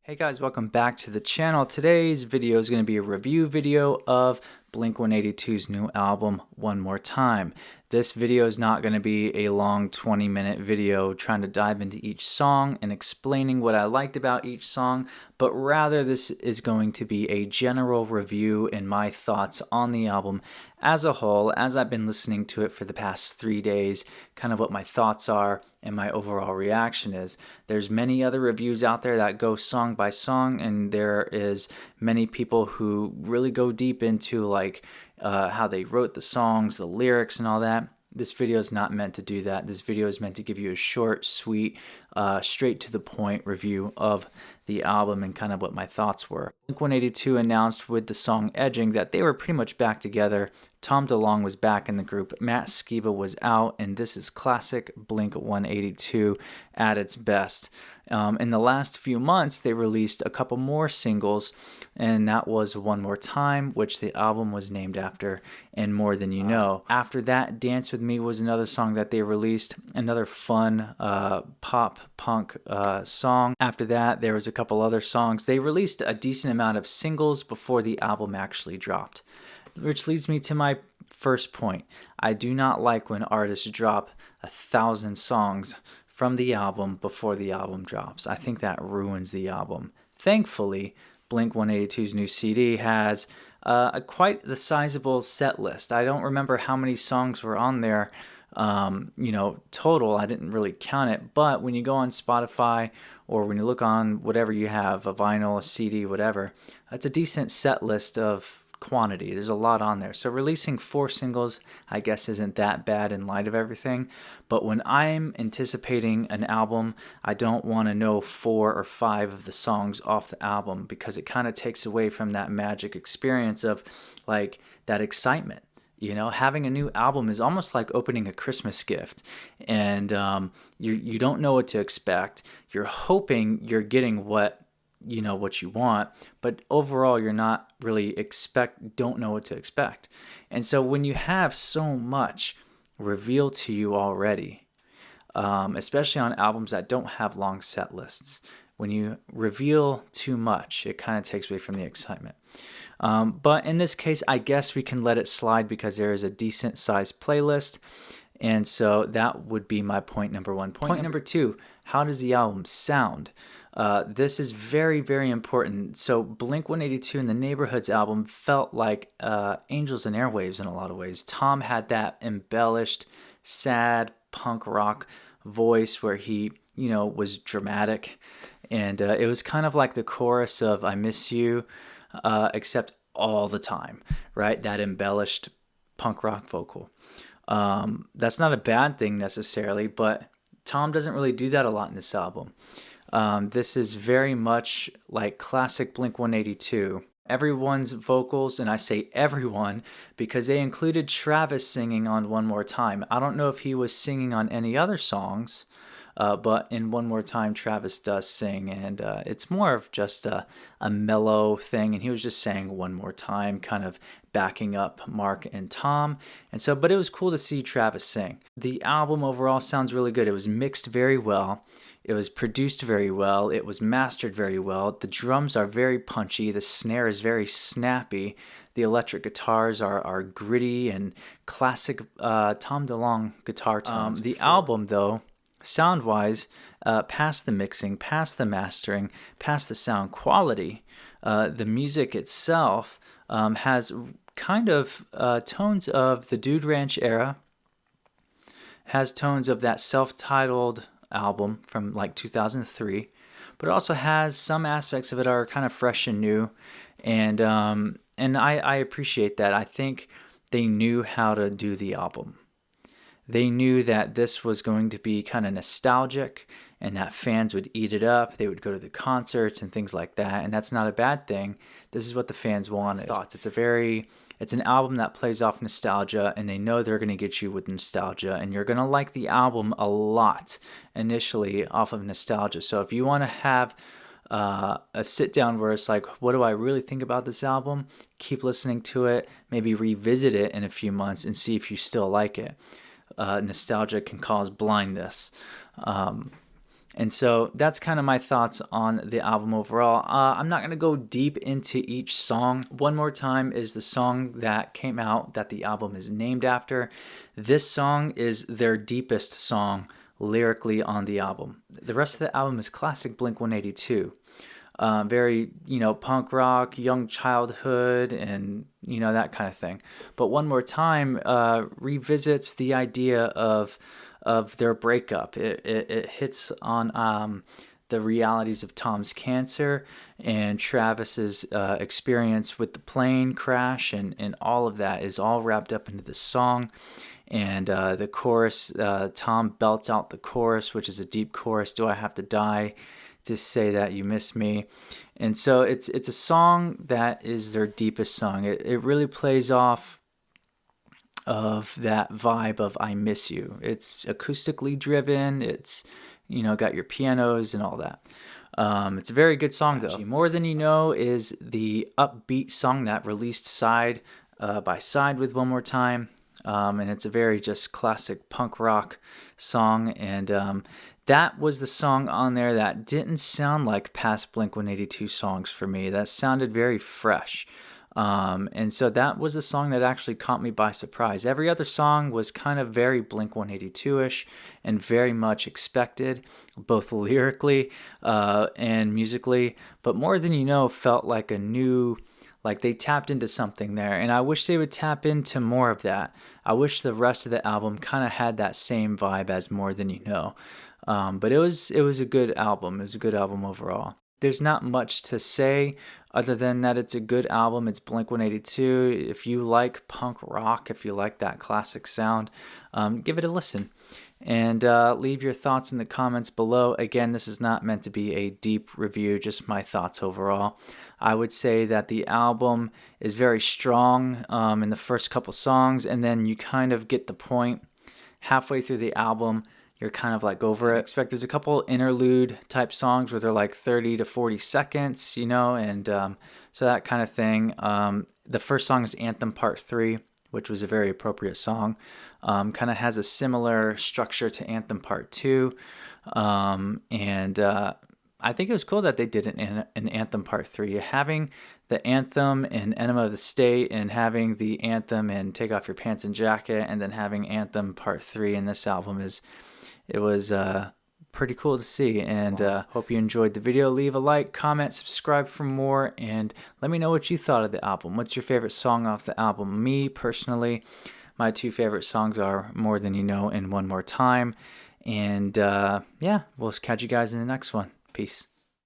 Hey guys, welcome back to the channel. Today's video is going to be a review video of Blink-182's new album, One More Time. This video is not going to be a long 20-minute video trying to dive into each song and explaining what I liked about each song, but rather this is going to be a general review and my thoughts on the album as a whole, as I've been listening to it for the past 3 days, kind of what my thoughts are and my overall reaction is. There's many other reviews out there that go song by song, and there is many people who really go deep into how they wrote the songs, the lyrics, and all that. This video is not meant to do that. This video is meant to give you a short, sweet, straight to the point review of the album and kind of what my thoughts were. Blink-182 announced with the song Edging that they were pretty much back together. Tom DeLonge was back in the group, Matt Skiba was out, and this is classic Blink-182 at its best. In the last few months, they released a couple more singles, and that was One More Time, which the album was named after, and More Than You Know. After that, Dance With Me was another song that they released, another fun pop punk song. After that, there was a couple other songs. They released a decent amount of singles before the album actually dropped. Which leads me to my first point. I do not like when artists drop 1,000 songs from the album before the album drops. I think that ruins the album. Thankfully, Blink-182's new CD has quite the sizable set list. I don't remember how many songs were on there, total. I didn't really count it, but when you go on Spotify or when you look on whatever you have, a vinyl, a CD, whatever, it's a decent set list of quantity. There's a lot on there. So releasing 4 singles, I guess, isn't that bad in light of everything. But when I'm anticipating an album, I don't want to know 4 or 5 of the songs off the album because it kind of takes away from that magic experience of like that excitement. You know, having a new album is almost like opening a Christmas gift, and you don't know what to expect. You're hoping you're getting what you want, but overall you're not really don't know what to expect. And so when you have so much revealed to you already, especially on albums that don't have long set lists, when you reveal too much, it kind of takes away from the excitement. But in this case, I guess we can let it slide because there is a decent sized playlist. And so that would be my point number 1. Point number 2, how does the album sound? This is very, very important. So Blink-182 and the Neighborhoods album felt like Angels and Airwaves in a lot of ways. Tom had that embellished, sad punk rock voice where he, was dramatic. And it was kind of like the chorus of I Miss You, except all the time, right? That embellished punk rock vocal. That's not a bad thing necessarily, but Tom doesn't really do that a lot in this album. This is very much like classic Blink-182. Everyone's vocals, and I say everyone because they included Travis singing on One More Time. I don't know if he was singing on any other songs, but in One More Time, Travis does sing, and it's more of just a mellow thing, and he was just saying One More Time, kind of backing up Mark and Tom. And so, but it was cool to see Travis sing. The album overall sounds really good. It was mixed very well. It was produced very well. It was mastered very well. The drums are very punchy. The snare is very snappy. The electric guitars are gritty and classic Tom DeLonge guitar tones. The album, though, sound-wise, past the mixing, past the mastering, past the sound quality, the music itself has kind of tones of the Dude Ranch era, has tones of that self-titled album from like 2003, but it also has some aspects of it are kind of fresh and new, and I appreciate that. I think they knew how to do the album. They knew that this was going to be kind of nostalgic and that fans would eat it up. They would go to the concerts and things like that, and that's not a bad thing. This is what the fans wanted. It's an album that plays off nostalgia, and they know they're going to get you with nostalgia, and you're going to like the album a lot initially off of nostalgia. So if you want to have a sit down where it's like, what do I really think about this album? Keep listening to it, maybe revisit it in a few months and see if you still like it. Nostalgia can cause blindness. And so that's kind of my thoughts on the album overall. I'm not going to go deep into each song. One More Time is the song that came out that the album is named after. This song is their deepest song lyrically on the album. The rest of the album is classic Blink-182. Very, punk rock, young childhood, and, that kind of thing. But One More Time revisits the idea of their breakup. It hits on the realities of Tom's cancer and Travis's experience with the plane crash, and all of that is all wrapped up into this song. And the chorus, Tom belts out the chorus, which is a deep chorus. Do I have to die to say that you miss me? And so it's a song that is their deepest song. It really plays off of that vibe of I miss you. It's acoustically driven. It's, got your pianos and all that. It's a very good song though. More Than You Know is the upbeat song that released side by side with One More Time. And it's a very just classic punk rock song. And that was the song on there that didn't sound like past Blink-182 songs for me. That sounded very fresh. And so that was the song that actually caught me by surprise. Every other song was kind of very Blink-182-ish and very much expected, both lyrically and musically. But More Than You Know felt like a new, like they tapped into something there. And I wish they would tap into more of that. I wish the rest of the album kind of had that same vibe as More Than You Know. But it was a good album. It was a good album overall. There's not much to say other than that it's a good album. It's Blink-182. If you like punk rock, if you like that classic sound, give it a listen. And leave your thoughts in the comments below. Again, this is not meant to be a deep review, just my thoughts overall. I would say that the album is very strong in the first couple songs, and then you kind of get the point halfway through the album. You're kind of like over it. There's a couple interlude type songs where they're like 30 to 40 seconds, and so that kind of thing. The first song is Anthem Part 3, which was a very appropriate song. Kind of has a similar structure to Anthem Part 2. And I think it was cool that they did an Anthem Part 3. Having the anthem in Enema of the State and having the anthem in Take Off Your Pants and Jacket and then having Anthem Part 3 in this album was pretty cool to see. And hope you enjoyed the video. Leave a like, comment, subscribe for more, and let me know what you thought of the album. What's your favorite song off the album? Me, personally, my two favorite songs are More Than You Know and One More Time. And yeah, we'll catch you guys in the next one. Peace.